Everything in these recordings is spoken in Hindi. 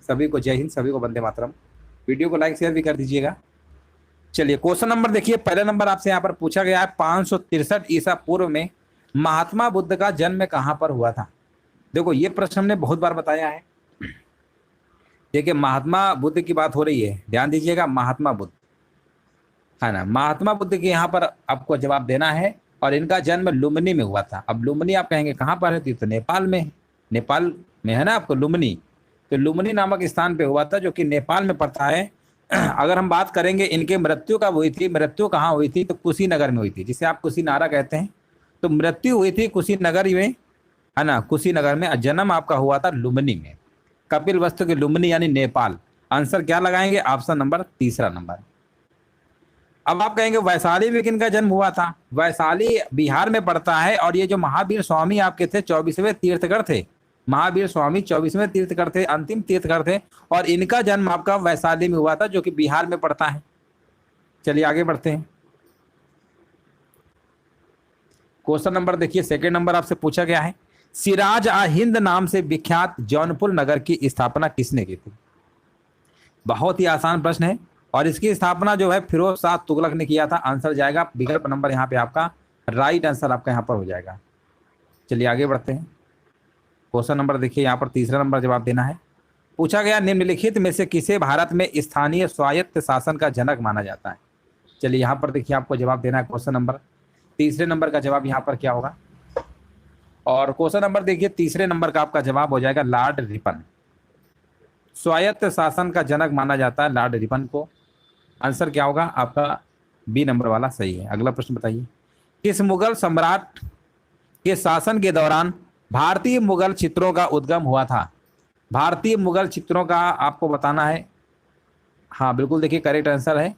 सभी को जय हिंद, सभी को वंदे मातरम। वीडियो को लाइक शेयर भी कर दीजिएगा। चलिए क्वेश्चन नंबर देखिए, पहला नंबर आपसे यहाँ पर पूछा गया है 563 ईसा पूर्व में महात्मा बुद्ध का जन्म कहाँ पर हुआ था। देखो ये प्रश्न हमने बहुत बार बताया है। देखिए महात्मा बुद्ध की बात हो रही है, ध्यान दीजिएगा, महात्मा बुद्ध है ना, महात्मा बुद्ध के यहाँ पर आपको जवाब देना है। और इनका जन्म लुम्बिनी में हुआ था। अब लुम्बिनी आप कहेंगे कहाँ पर है, तो नेपाल में, नेपाल में है ना आपको लुम्बिनी। तो लुम्बिनी नामक स्थान पे हुआ था जो कि नेपाल में पड़ता है। अगर हम बात करेंगे इनके मृत्यु कब हुई थी, मृत्यु कहाँ हुई थी, तो कुशीनगर में हुई थी, जिसे आप कुशीनारा कहते हैं। तो मृत्यु हुई थी कुशीनगर में, है ना, कुशीनगर में। जन्म आपका हुआ था लुम्बिनी में, कपिल वस्तु के लुम्बिनी यानी नेपाल। आंसर क्या लगाएंगे, ऑप्शन नंबर तीसरा नंबर। अब आप कहेंगे वैशाली में किनका जन्म हुआ था। वैशाली बिहार में पड़ता है। और ये जो महावीर स्वामी आपके थे 24वें तीर्थकर थे, महावीर स्वामी 24वें तीर्थकर थे, अंतिम तीर्थकर थे। और इनका जन्म आपका वैशाली में हुआ था जो कि बिहार में पड़ता है। चलिए आगे बढ़ते हैं। क्वेश्चन नंबर देखिए, सेकंड नंबर आपसे पूछा गया है, सिराज आ हिंद नाम से विख्यात जौनपुर नगर की स्थापना किसने की थी। बहुत ही आसान प्रश्न है। और इसकी स्थापना जो है फिरोज शाह तुगलक ने किया था। आंसर जाएगा विकल्प नंबर यहाँ पे आपका राइट आंसर आपका यहाँ पर हो जाएगा। चलिए आगे बढ़ते हैं। क्वेश्चन नंबर देखिए, यहाँ पर तीसरा नंबर जवाब देना है। पूछा गया निम्नलिखित में से किसे भारत में स्थानीय स्वायत्त शासन का जनक माना जाता है। चलिए यहाँ पर देखिए आपको जवाब देना है। क्वेश्चन नंबर तीसरे नंबर का जवाब यहाँ पर क्या होगा। और क्वेश्चन नंबर देखिए तीसरे नंबर का आपका जवाब हो जाएगा लॉर्ड रिपन। स्वायत्त शासन का जनक माना जाता है लॉर्ड रिपन को। आंसर क्या होगा आपका बी नंबर वाला सही है। अगला प्रश्न बताइए, किस मुगल सम्राट के शासन के दौरान भारतीय मुगल चित्रों का उद्गम हुआ था। भारतीय मुगल चित्रों का आपको बताना है। हाँ बिल्कुल, देखिए करेक्ट आंसर है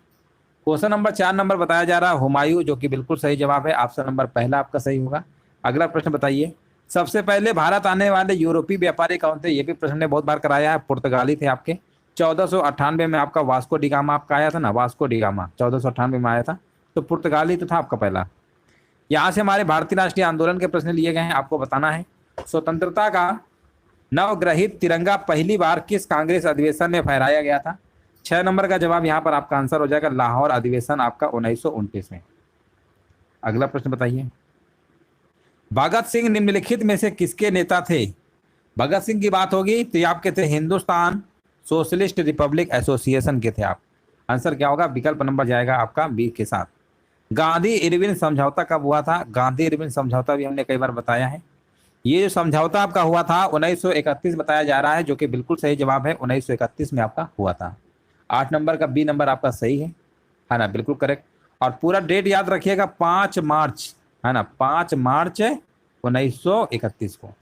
क्वेश्चन नंबर 4 नंबर बताया जा रहा है हुमायूं, जो कि बिल्कुल सही जवाब है। ऑप्शन नंबर पहला आपका सही होगा। अगला प्रश्न बताइए, सबसे पहले भारत आने वाले यूरोपीय व्यापारी कौन थे। ये भी प्रश्न ने बहुत बार कराया है, पुर्तगाली थे आपके। 1498 में आपका वास्को डिगामा आपका आया था ना, वास्को डिगामा 1498 में आया था। तो पुर्तगाली तो था आपका पहला। यहाँ से हमारे भारतीय राष्ट्रीय आंदोलन के प्रश्न लिए गए हैं, आपको बताना है। स्वतंत्रता का नवग्रहित तिरंगा पहली बार किस कांग्रेस अधिवेशन में फहराया गया था। 6 नंबर का जवाब यहाँ पर आपका आंसर हो जाएगा लाहौर अधिवेशन आपका 1929 में। अगला प्रश्न बताइए, भगत सिंह निम्नलिखित में से किसके नेता थे। भगत सिंह की बात होगी तो ये आपके थे हिंदुस्तान सोशलिस्ट रिपब्लिक एसोसिएशन के थे आप। आंसर क्या होगा, विकल्प नंबर जाएगा आपका बी के साथ। गांधी इरविन समझौता कब हुआ था। गांधी इरविन समझौता भी हमने कई बार बताया है। ये जो समझौता आपका हुआ था 1931 बताया जा रहा है, जो कि बिल्कुल सही जवाब है, 1931 में आपका हुआ था। 8 नंबर का बी नंबर आपका सही है ना, बिल्कुल करेक्ट। और पूरा डेट याद रखिएगा 5 मार्च है ना, 5 मार्च 1931 को।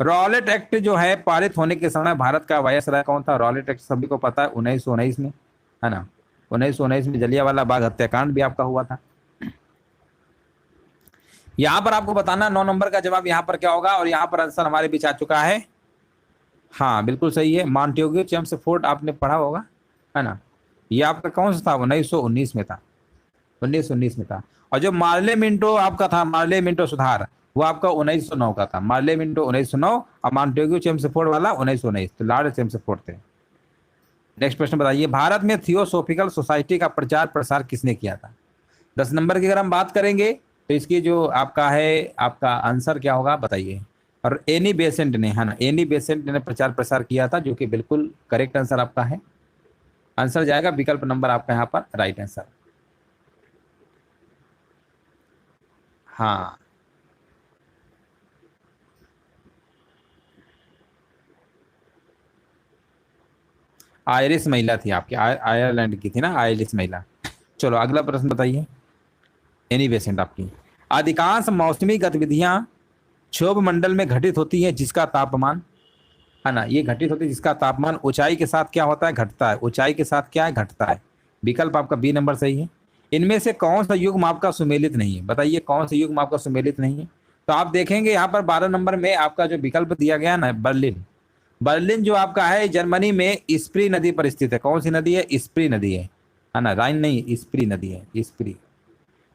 रॉलेट एक्ट जो है पारित होने के समय भारत का वायसराय कौन था। रॉलेट एक्ट सभी को पता है 1919 में, है ना। 1919 में जलियांवाला बाग हत्याकांड भी आपका हुआ था। यहां पर आपको बताना 9 नंबर का जवाब यहाँ पर क्या होगा। और यहाँ पर आंसर हमारे बीच आ चुका है। हाँ बिल्कुल सही है, मॉन्टेग्यू चेम्सफोर्ड आपने पढ़ा होगा, है ना। ये आपका कौन सा था, 1919 में था, 1919 में था। और जो मार्ले मिंटो आपका था, मार्ले मिंटो सुधार, वो आपका 1909 का था। मार्ले मिंटो 1909 और मॉन्टेग्यू चेम्सफोर्ड वाला 1919। तो लॉर्ड चेम्सफोर्ड थे। नेक्स्ट प्रश्न बताइए, भारत में थियोसॉफिकल सोसाइटी का प्रचार प्रसार किसने किया था। 10 नंबर की अगर हम बात करेंगे तो इसकी जो आपका है, आपका आंसर क्या होगा बताइए। और एनी बेसेंट ने, है ना, एनी बेसेंट ने प्रचार प्रसार किया था, जो कि बिल्कुल करेक्ट आंसर आपका है। आंसर जाएगा विकल्प नंबर आपका यहाँ पर राइट आंसर। हाँ आयरिश महिला थी आपकी, आयरलैंड की थी ना, आयरिश महिला। चलो अगला प्रश्न बताइए, एनी बेसेंट आपकी। अधिकांश मौसमी गतिविधियां क्षोभ मंडल में घटित होती है जिसका तापमान, है ना, ये घटित होती है जिसका तापमान ऊंचाई के साथ क्या होता है, घटता है। ऊंचाई के साथ क्या है, घटता है। विकल्प आपका बी नंबर सही है। इनमें से कौन सा युग्म आपका सुमेलित नहीं है, बताइए कौन सा युग्म आपका सुमेलित नहीं है। तो आप देखेंगे यहाँ पर 12 नंबर में आपका जो विकल्प दिया गया ना, बर्लिन। बर्लिन जो आपका है जर्मनी में स्प्री नदी पर स्थित है। कौन सी नदी है, स्प्री नदी है ना, राइन नहीं, स्प्री नदी है, स्प्री।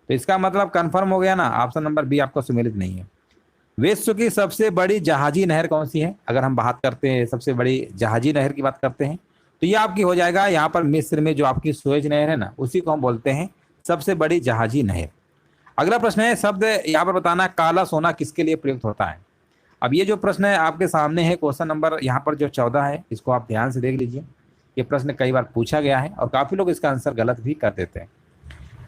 तो इसका मतलब कंफर्म हो गया ना, ऑप्शन नंबर बी आपका सुमेलित नहीं है। विश्व की सबसे बड़ी जहाजी नहर कौन सी है? अगर हम बात करते हैं सबसे बड़ी जहाजी नहर की बात करते हैं तो ये आपकी हो जाएगा यहाँ पर मिस्र में जो आपकी सुएज नहर है ना, उसी को हम बोलते हैं सबसे बड़ी जहाजी नहर। अगला प्रश्न है, शब्द यहाँ पर बताना काला सोना किसके लिए प्रयुक्त होता है? अब ये जो प्रश्न है आपके सामने है, क्वेश्चन नंबर यहाँ पर जो 14 है, इसको आप ध्यान से देख लीजिए। ये प्रश्न कई बार पूछा गया है और काफी लोग इसका आंसर गलत भी कर देते हैं।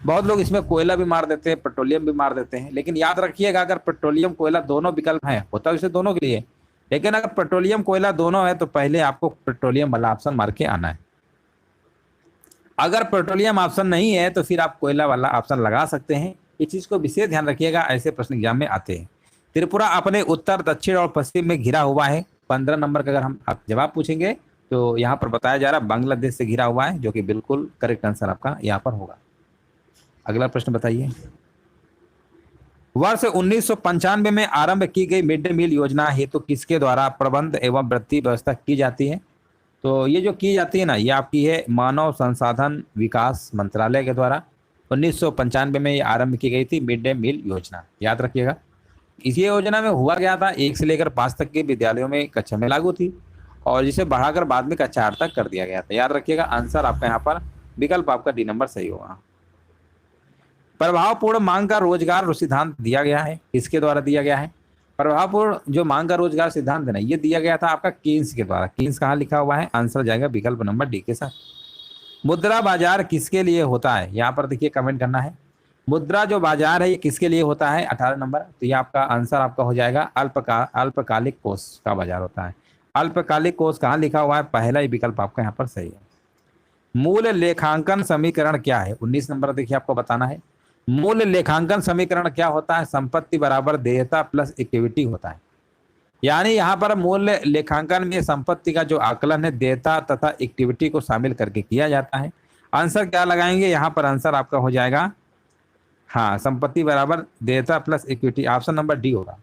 बहुत लोग इसमें कोयला भी मार देते हैं, पेट्रोलियम भी मार देते हैं, लेकिन याद रखिएगा अगर पेट्रोलियम कोयला दोनों विकल्प हैं, होता है इसे दोनों के लिए, लेकिन अगर पेट्रोलियम कोयला दोनों है तो पहले आपको पेट्रोलियम वाला ऑप्शन मार के आना है। अगर पेट्रोलियम ऑप्शन नहीं है तो फिर आप कोयला वाला ऑप्शन लगा सकते हैं। इस चीज को विशेष ध्यान रखिएगा, ऐसे प्रश्न एग्जाम में आते हैं। त्रिपुरा अपने उत्तर, दक्षिण और पश्चिम में घिरा हुआ है। 15 नंबर का अगर हम आप जवाब पूछेंगे तो यहाँ पर बताया जा रहा है बांग्लादेश से घिरा हुआ है, जो कि बिल्कुल करेक्ट आंसर आपका यहाँ पर होगा। अगला प्रश्न बताइए, वर्ष 1995 में आरंभ की गई मिड डे मील योजना हेतु किसके द्वारा प्रबंध एवं वृत्ति व्यवस्था की जाती है? तो ये जो की जाती है ना, ये आपकी है मानव संसाधन विकास मंत्रालय के द्वारा 1995 में ये आरंभ की गई थी मिड डे मील योजना। याद रखिएगा, इस योजना में हुआ गया था 1 से लेकर 5 तक के विद्यालयों में कक्षा में लागू थी और जिसे बढ़ाकर बाद में कक्षा 8 तक कर दिया गया था। याद रखिएगा, आंसर आपका यहाँ पर विकल्प आपका डी नंबर सही होगा। प्रभावपूर्ण मांग का रोजगार सिद्धांत दिया गया है, किसके द्वारा दिया गया है? प्रभावपूर्ण जो मांग का रोजगार सिद्धांत है ना, ये दिया गया था आपका कीन्स के द्वारा। कीन्स कहाँ लिखा हुआ है? आंसर जाएगा विकल्प नंबर डी के साथ। मुद्रा बाजार किसके लिए होता है? यहाँ पर देखिए कमेंट करना है। मुद्रा जो बाजार है ये किसके लिए होता है? 18 नंबर। तो ये आपका आंसर आपका हो जाएगा अल्पकालिक कोष का बाजार होता है। अल्पकालिक कोष कहाँ लिखा हुआ है? पहला ही विकल्प आपका यहाँ पर सही है। मूल लेखांकन समीकरण क्या है? 19 नंबर देखिए आपको बताना है। मूल लेखांकन समीकरण क्या होता है? संपत्ति बराबर देयता प्लस इक्विटी होता है। यानी यहाँ पर मूल लेखांकन में संपत्ति का जो आकलन है देयता तथा इक्विटी को शामिल करके किया जाता है। आंसर क्या लगाएंगे यहाँ पर? आंसर आपका हो जाएगा हाँ, संपत्ति बराबर देयता plus equity, option number D होगा।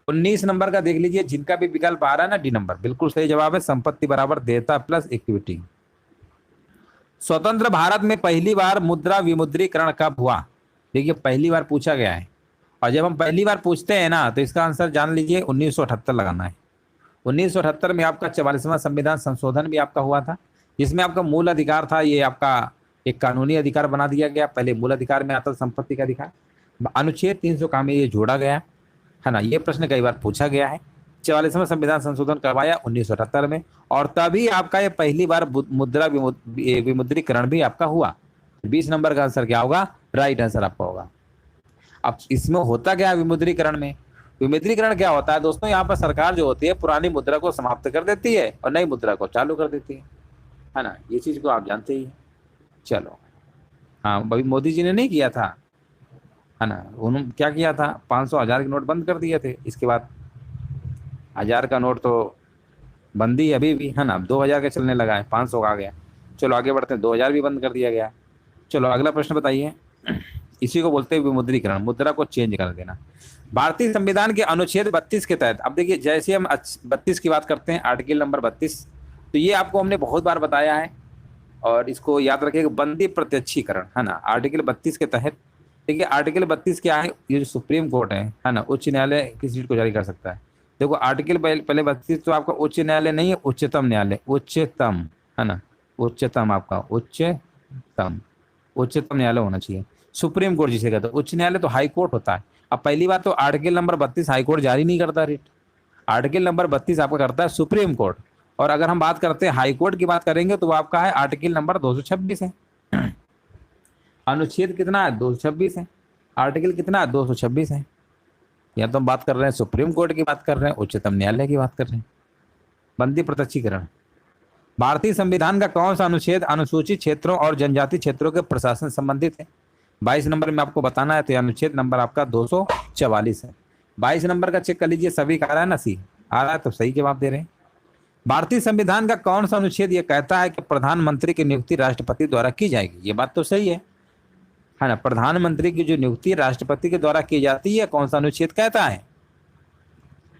19 नंबर का देख लीजिए, जिनका भी विकल्प आ रहा है ना डी नंबर, बिल्कुल सही जवाब है, संपत्ति बराबर देयता प्लस इक्विटी। स्वतंत्र भारत में पहली बार मुद्रा विमुद्रीकरण कब हुआ? देखिए पहली बार पूछा गया है और जब हम पहली बार पूछते हैं ना तो इसका आंसर जान लीजिए 1978 लगाना है। 1978 में आपका 44वां संविधान संशोधन भी आपका हुआ था, जिसमें आपका मूल अधिकार था, ये आपका एक कानूनी अधिकार बना दिया गया। पहले मूल अधिकार में आता संपत्ति का अधिकार, अनुच्छेद 300 का में ये जोड़ा गया है ना। ये प्रश्न कई बार पूछा गया है। 44वां संविधान संशोधन करवाया 1978 में और तभी आपका ये पहली बार मुद्रा विमुद्रीकरण भी आपका हुआ। 20 नंबर का आंसर क्या होगा? राइट आंसर आपका होगा। अब इसमें होता क्या है विमुद्रीकरण में? विमुद्रीकरण क्या होता है दोस्तों? यहाँ पर सरकार जो होती है पुरानी मुद्रा को समाप्त कर देती है और नई मुद्रा को चालू कर देती है ना। ये चीज को आप जानते ही हैं। चलो हाँ, अभी मोदी जी ने नहीं किया था है ना, उन्होंने क्या किया था? 500 1000 के नोट बंद कर दिए थे। इसके बाद 1000 का नोट तो बंदी अभी भी है ना, 2000 का चलने लगा है, 500 आ गया। चलो आगे बढ़ते हैं, 2000 भी बंद कर दिया गया। चलो अगला प्रश्न बताइए। इसी को बोलते हैं विमुद्रीकरण, मुद्रा को चेंज कर देना। भारतीय संविधान के अनुच्छेद 32 के तहत, अब देखिए जैसे हम 32 की बात करते हैं, आर्टिकल नंबर 32, तो ये आपको हमने बहुत बार बताया है और इसको याद रखिएगा, बंदी प्रत्यक्षीकरण है ना। आर्टिकल 32 के तहत देखिए, आर्टिकल 32 क्या है? ये जो सुप्रीम कोर्ट है ना, उच्च न्यायालय किसी चीज को जारी कर सकता है। देखो आर्टिकल पहले 32 तो आपका उच्च न्यायालय नहीं है, उच्चतम न्यायालय, उच्चतम है ना, उच्चतम आपका उच्चतम न्यायालय होना चाहिए। सुप्रीम कोर्ट जिसे कहते हैं, उच्च न्यायालय तो हाई कोर्ट होता है। अब पहली बात तो आर्टिकल नंबर 32 हाई कोर्ट जारी नहीं करता रिट, आर्टिकल नंबर 32 आपका करता है सुप्रीम कोर्ट। और अगर हम बात करते हैं हाई कोर्ट की बात करेंगे तो वो आपका है आर्टिकल नंबर 226 है। अनुच्छेद कितना है? 226 है। आर्टिकल कितना है? 226 है। या तो हम बात कर रहे हैं सुप्रीम कोर्ट की बात कर रहे हैं, उच्चतम न्यायालय की बात कर रहे हैं। बंदी प्रत्यक्षीकरण, भारतीय संविधान का कौन सा अनुच्छेद अनुसूचित क्षेत्रों और जनजाति क्षेत्रों के प्रशासन संबंधित है? 22 नंबर में आपको बताना है, तो अनुच्छेद नंबर आपका 244 है। 22 नंबर का चेक कर लीजिए, सभी का आ रहा है ना, सी आ रहा है तो सही जवाब दे रहे हैं। भारतीय संविधान का कौन सा अनुच्छेद ये कहता है कि प्रधानमंत्री की नियुक्ति राष्ट्रपति द्वारा की जाएगी? ये बात तो सही है ना, प्रधानमंत्री की जो नियुक्ति राष्ट्रपति के द्वारा की जाती है, कौन सा अनुच्छेद कहता है?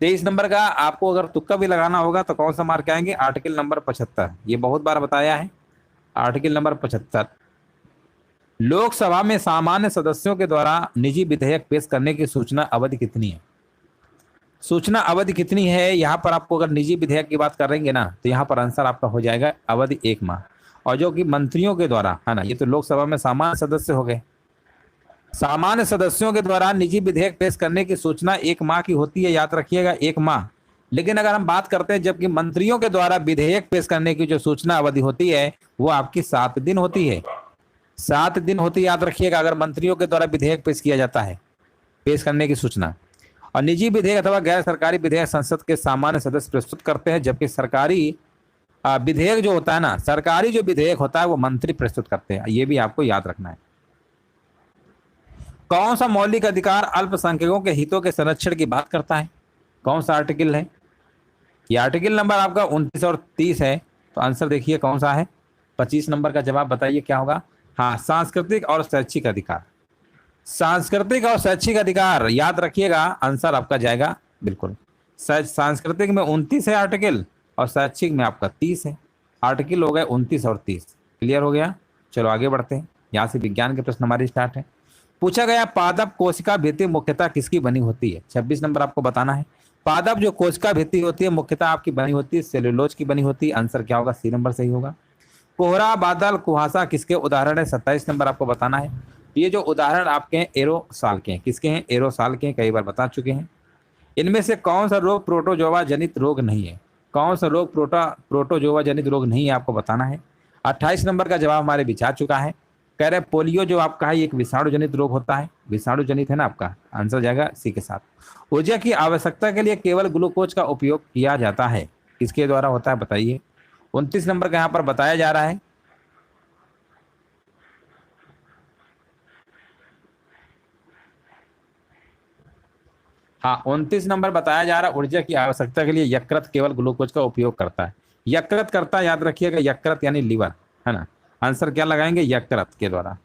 23 नंबर का आपको अगर तुक्का भी लगाना होगा तो कौन सा मार्क आएंगे? आर्टिकल नंबर 75, ये बहुत बार बताया है, आर्टिकल नंबर 75। लोकसभा में सामान्य सदस्यों के द्वारा निजी विधेयक पेश करने की सूचना अवधि कितनी है? सूचना अवधि कितनी है, यहाँ पर आपको अगर निजी विधेयक की बात करेंगे ना तो यहाँ पर आंसर आपका हो जाएगा अवधि 1 माह। और जो कि मंत्रियों के द्वारा है ना, ये तो लोकसभा में सामान्य सदस्य हो गए, सामान्य सदस्यों के द्वारा निजी विधेयक पेश करने की सूचना 1 माह की होती है, याद रखिएगा 1 माह। लेकिन अगर हम बात करते हैं जबकि मंत्रियों के द्वारा विधेयक पेश करने की जो सूचना अवधि होती है वो आपकी 7 दिन होती है, 7 दिन होती है, याद रखिएगा अगर मंत्रियों के द्वारा विधेयक पेश किया जाता है, पेश करने की सूचना। और निजी विधेयक अथवा गैर सरकारी विधेयक संसद के सामान्य सदस्य प्रस्तुत करते हैं, जबकि सरकारी विधेयक जो होता है ना, सरकारी जो विधेयक होता है वो मंत्री प्रस्तुत करते हैं, ये भी आपको याद रखना है। कौन सा मौलिक अधिकार अल्पसंख्यकों के हितों के संरक्षण की बात करता है, कौन सा आर्टिकल है, ये आर्टिकल नंबर आपका 29 और 30 है। तो आंसर देखिए कौन सा है, 25 नंबर का जवाब बताइए क्या होगा। हाँ, सांस्कृतिक और शैक्षिक अधिकार, सांस्कृतिक और शैक्षिक अधिकार, याद रखिएगा आंसर आपका जाएगा बिल्कुल। सांस्कृतिक में 29 है आर्टिकल और शैक्षिक में आपका 30 है। आर्टिकल हो गए 29 और 30। क्लियर हो गया, चलो आगे बढ़ते हैं। यहाँ से विज्ञान के प्रश्न हमारे स्टार्ट है। पूछा गया पादप कोशिका भित्ति मुख्यतः किसकी बनी होती है, 26 नंबर आपको बताना है। पादप जो कोशिका भित्ति होती है मुख्यतः आपकी बनी होती है सेलुलोज की बनी होती है, आंसर क्या होगा, सी नंबर सही होगा। कोहरा, बादल, कुहासा किसके उदाहरण है, 27 नंबर आपको बताना है। ये जो उदाहरण आपके हैं एरोसाल के हैं, किसके हैं, एरोसाल के हैं, कई बार बता चुके हैं। इनमें से कौन सा रोग प्रोटोजोआ जनित रोग नहीं है, कौन सा रोग प्रोटोजोआ जनित रोग नहीं है आपको बताना है। 28 नंबर का जवाब हमारे बिछा चुका है। कह रहे पोलियो जो आपका है एक विषाणु जनित रोग होता है, विषाणु जनित है ना आपका, आंसर जाएगा सी के साथ। ऊर्जा की आवश्यकता के लिए केवल ग्लूकोज का उपयोग किया जाता है, किसके द्वारा होता है बताइए। 29 नंबर का यहाँ पर बताया जा रहा है। हाँ, 29 नंबर बताया जा रहा है, ऊर्जा की आवश्यकता के लिए यकृत केवल ग्लूकोज का उपयोग करता है। यकृत करता है, याद रखिएगा यकृत यानी लीवर, है ना। आंसर क्या लगाएंगे, यकृत के द्वारा।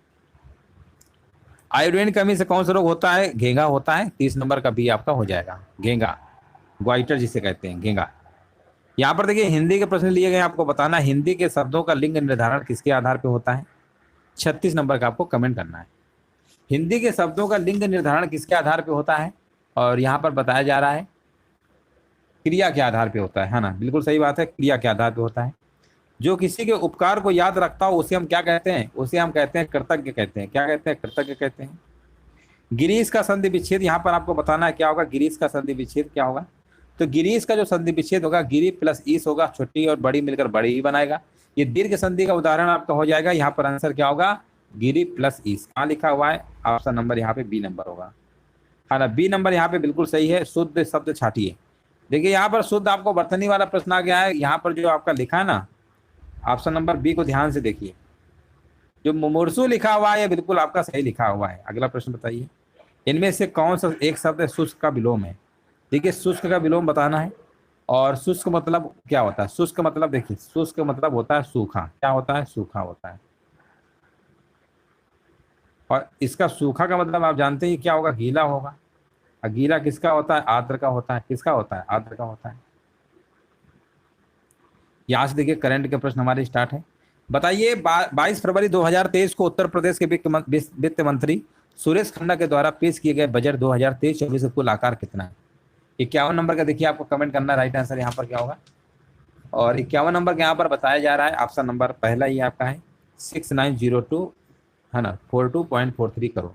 आयोडीन कमी से कौन सा रोग होता है, घेंगा होता है। 30 नंबर का भी आपका हो जाएगा, घेंगा, ग्वाइटर जिसे कहते हैं, घेंगा। यहाँ पर देखिए हिंदी के प्रश्न लिए गए, आपको बताना हिंदी के शब्दों का लिंग निर्धारण किसके आधार पर होता है। 36 नंबर का आपको कमेंट करना है, हिंदी के शब्दों का लिंग निर्धारण किसके आधार पर होता है। और यहाँ पर बताया जा रहा है क्रिया के आधार पे होता है ना, बिल्कुल सही बात है, क्रिया के आधार पे होता है। जो किसी के उपकार को याद रखता हो उसे हम क्या कहते हैं, उसे हम कहते हैं कृतज्ञ कहते हैं। क्या कहते हैं, कृतज्ञ कहते हैं। गिरीश का संधि विच्छेद यहाँ पर आपको बताना है क्या होगा, गिरीश का संधि विच्छेद क्या होगा। तो गिरीश का जो संधि विच्छेद होगा, गिरी प्लस ईस होगा, छोटी और बड़ी मिलकर बड़ी ही बनाएगा। ये दीर्घ संधि का उदाहरण आपका हो जाएगा। यहाँ पर आंसर क्या होगा, गिरी प्लस ईस। कहाँ लिखा हुआ है, ऑप्शन नंबर यहाँ पे बी नंबर होगा, है ना। बी नंबर यहाँ पे बिल्कुल सही है। शुद्ध शब्द छाटिए, देखिए यहाँ पर शुद्ध आपको वर्तनी वाला प्रश्न आ गया है। यहाँ पर जो आपका लिखा है ना, ऑप्शन नंबर बी को ध्यान से देखिए, जो मुमूर्षु लिखा हुआ है ये बिल्कुल आपका सही लिखा हुआ है। अगला प्रश्न बताइए, इनमें से कौन सा एक शब्द है शुष्क का विलोम है। देखिए शुष्क का विलोम बताना है। और शुष्क मतलब क्या होता है, शुष्क मतलब देखिए, शुष्क मतलब होता है सूखा। क्या होता है, सूखा होता है। और इसका सूखा का मतलब आप जानते हैं क्या होगा, गीला होगा। और गीला किसका होता है, आर्द्र का होता है। किसका होता है, आर्द्र का होता है। यहाँ से देखिए करंट के प्रश्न हमारे स्टार्ट है। बताइए 22 फरवरी 2023 को उत्तर प्रदेश के वित्त मंत्री सुरेश खन्ना के द्वारा पेश किए गए बजट 2023-24 का कुल आकार कितना है। 51 नंबर का देखिए आपको कमेंट करना, राइट आंसर यहाँ पर क्या होगा। और 51 नंबर के यहाँ पर बताया जा रहा है, ऑप्शन नंबर पहला ही आपका है 6902, है ना, 42.43 करोड़।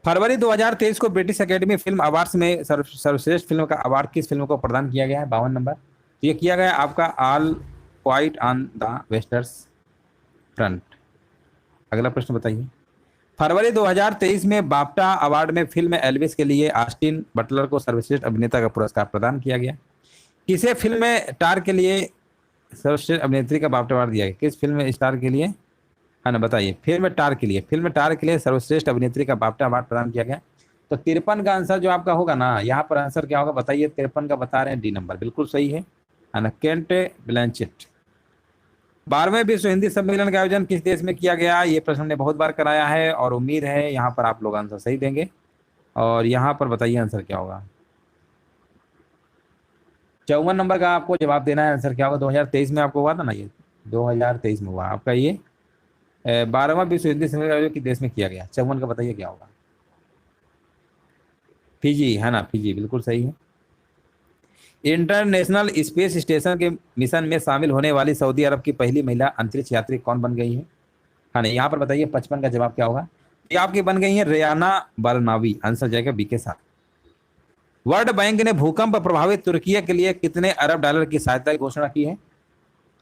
फरवरी 2023 को ब्रिटिश एकेडमी फिल्म अवार्ड्स में सर्वश्रेष्ठ फिल्म का अवार्ड किस फिल्म को प्रदान किया गया है, 52 नंबर। तो ये किया गया आपका all quite on the western front. अगला प्रश्न बताइए, फरवरी 2023 में बाफ्टा अवार्ड में फिल्म एल्विस के लिए ऑस्टिन बटलर को सर्वश्रेष्ठ अभिनेता का पुरस्कार प्रदान किया गया। किसे फिल्म में टार के लिए सर्वश्रेष्ठ अभिनेत्री का बाफ्टा अवार्ड दिया गया, किस फिल्म में स्टार के लिए, है ना, बताइए। फिल्म टार के लिए सर्वश्रेष्ठ अभिनेत्री का बाफ्टा अवार्ड प्रदान किया गया। तो 53 का आंसर जो आपका होगा ना, यहाँ पर आंसर क्या होगा बताइए। 53 का बता रहे हैं डी नंबर, बिल्कुल सही है ना, केंट ब्लैंचेट। 12वें विश्व हिंदी सम्मेलन का आयोजन किस देश में किया गया, ये प्रश्न हमने बहुत बार कराया है और उम्मीद है यहाँ पर आप लोग आंसर सही देंगे। और यहाँ पर बताइए आंसर क्या होगा। 54 नंबर का आपको जवाब देना है, आंसर क्या होगा। 2023 में आपको हुआ था ना, ये 2023 में हुआ आपका ये 12वां विश्व हिंदी सम्मेलन किस देश में किया गया। 54 का बताइए क्या होगा। फिजी है ना, फिजी बिल्कुल सही है। इंटरनेशनल स्पेस स्टेशन के मिशन में शामिल होने वाली सऊदी अरब की पहली महिला अंतरिक्ष यात्री कौन बन गई है? हाँ नहीं, यहाँ पर बताइए 55 का जवाब क्या होगा? ये आपकी बन गई है रेयाना बरनावी, आंसर जाएगा बी के साथ। वर्ल्ड बैंक ने भूकंप प्रभावित तुर्की के लिए कितने अरब डॉलर की सहायता की घोषणा की है?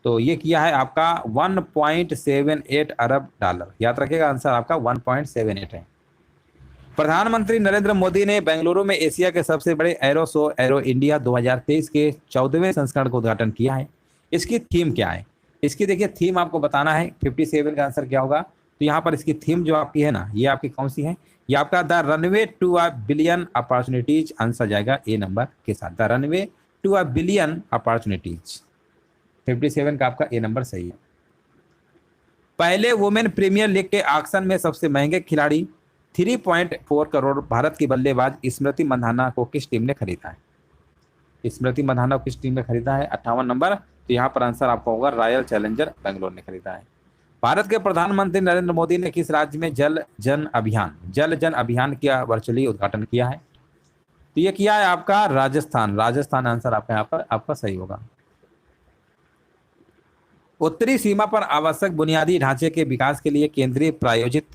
तो ये किया है आपका 1.78 अरब डॉलर, याद रखिएगा आंसर आपका 1.78 है। प्रधानमंत्री नरेंद्र मोदी ने बेंगलुरु में एशिया के सबसे बड़े एरो शो एरो इंडिया 2023 के 14वें संस्करण का उद्घाटन किया है। इसकी थीम क्या है? इसकी देखिए थीम आपको बताना है, 57 का आंसर क्या होगा? तो यहाँ पर इसकी थीम जो आपकी है ना, ये आपकी कौन सी है? ये आपका the runway to a billion opportunities, answer जाएगा ए नंबर के साथ, the runway to a billion opportunities. 57 का आपका ए नंबर सही है। पहले वुमेन प्रीमियर लीग के ऑक्शन में सबसे महंगे खिलाड़ी 3.4 करोड़ भारत की बल्लेबाज स्मृति मंधाना को किस टीम ने खरीदा है? स्मृति मंधाना को किस टीम ने खरीदा है? 58 नंबर। तो यहाँ पर आंसर आपका होगा रॉयल चैलेंजर बेंगलोर ने खरीदा है। भारत के प्रधानमंत्री नरेंद्र मोदी ने किस राज्य में जल जन अभियान का वर्चुअली उद्घाटन किया है? तो ये किया है आपका राजस्थान आंसर आपका यहाँ पर आपका सही होगा। उत्तरी सीमा पर आवश्यक बुनियादी ढांचे के विकास के लिए केंद्रीय प्रायोजित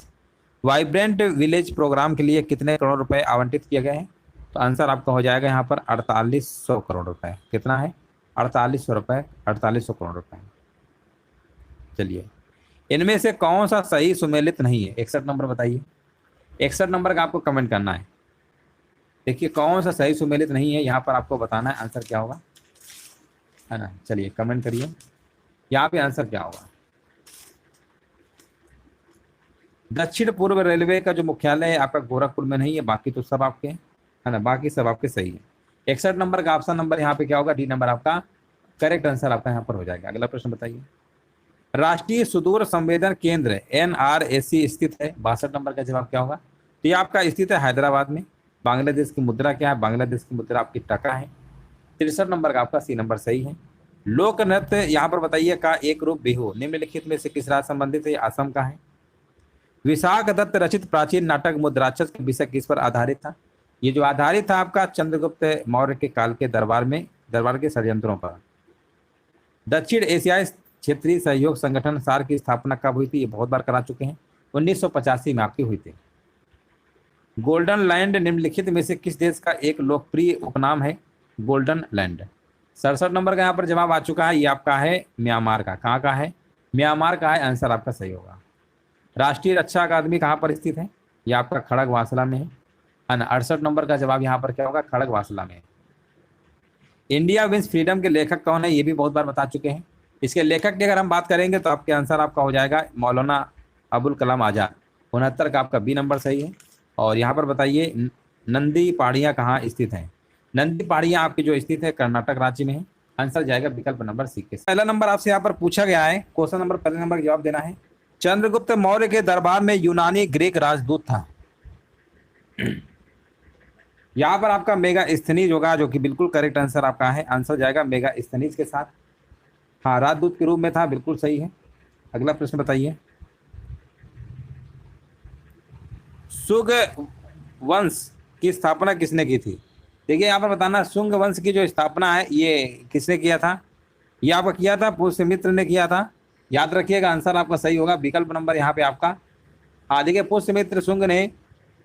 वाइब्रेंट विलेज प्रोग्राम के लिए कितने करोड़ रुपए आवंटित किए गए हैं? तो आंसर आपका हो जाएगा यहाँ पर 4800 करोड़ रुपए। कितना है? 4800 रुपए, 4800 करोड़ रुपए। चलिए, इनमें से कौन सा सही सुमेलित नहीं है? 61 नंबर बताइए। 61 नंबर का आपको कमेंट करना है। देखिए कौन सा सही सुमेलित नहीं है, यहाँ पर आपको बताना है आंसर क्या होगा, है ना। चलिए कमेंट करिए, यहाँ पे आंसर क्या होगा। दक्षिण पूर्व रेलवे का जो मुख्यालय है आपका गोरखपुर में नहीं है, बाकी तो सब आपके है ना, बाकी सब आपके सही है। 61 नंबर का ऑप्शन नंबर यहाँ पे क्या होगा? डी नंबर आपका करेक्ट आंसर आपका यहाँ पर हो जाएगा। अगला प्रश्न बताइए। राष्ट्रीय सुदूर संवेदन केंद्र NRSC स्थित है, 62 नंबर का जवाब क्या होगा? तो ये आपका स्थित है हैदराबाद में। बांग्लादेश की मुद्रा क्या है? बांग्लादेश की मुद्रा आपकी टका है। 63 नंबर का आपका सी नंबर सही है। लोक नृत्य यहाँ पर बताइए का एक रूप बिहू निम्नलिखित में से किस राज्य संबंधित है? असम का है। विशाख दत्त रचित प्राचीन नाटक मुद्राक्षस का विषय किस पर आधारित था? ये जो आधारित था आपका चंद्रगुप्त मौर्य के काल के दरबार के षड्यंत्रों पर। दक्षिण एशियाई क्षेत्रीय सहयोग संगठन सार्क की स्थापना कब हुई थी? ये बहुत बार करा चुके हैं, 1985 में आपकी हुई थी। गोल्डन लैंड निम्नलिखित में से किस देश का एक लोकप्रिय उपनाम है? Golden land. 67 नंबर का यहाँ पर जवाब आ चुका है, ये आपका है म्यांमार का। कहाँ का है? म्यांमार का है, आंसर आपका सही होगा। राष्ट्रीय रक्षा अकादमी कहाँ पर स्थित है? ये आपका खड़गवासला में है ना। 68 नंबर का जवाब यहाँ पर क्या होगा? खड़गवासला में। इंडिया विंस फ्रीडम के लेखक कौन है? ये भी बहुत बार बता चुके हैं। इसके लेखक की अगर हम बात करेंगे तो आपके आंसर आपका हो जाएगा मौलाना अबुल कलाम आजाद। 69 का आपका बी नंबर सही है। और यहाँ पर बताइए नंदी पहाड़ियाँ कहाँ स्थित हैं? नंदी पहाड़ियाँ आपकी जो स्थित है कर्नाटक राज्य में है, आंसर जाएगा विकल्प नंबर सी के। पहला नंबर आपसे यहाँ पर पूछा गया है, क्वेश्चन नंबर पहले नंबर का जवाब देना है। चंद्रगुप्त मौर्य के दरबार में यूनानी ग्रीक राजदूत था। यहाँ पर आपका मेगास्थनीज होगा, जो कि बिल्कुल करेक्ट आंसर आपका है, आंसर जाएगा मेगास्थनीज के साथ। हाँ, राजदूत के रूप में था, बिल्कुल सही है। अगला प्रश्न बताइए। शुंग वंश की स्थापना किसने की थी? देखिए यहाँ पर बताना, शुंग वंश की जो स्थापना है ये किसने किया था? ये आपका किया था पुष्यमित्र ने किया था। याद रखिएगा आंसर आपका सही होगा विकल्प नंबर यहाँ पे आपका। हाँ देखिए, पुष्यमित्र शुंग ने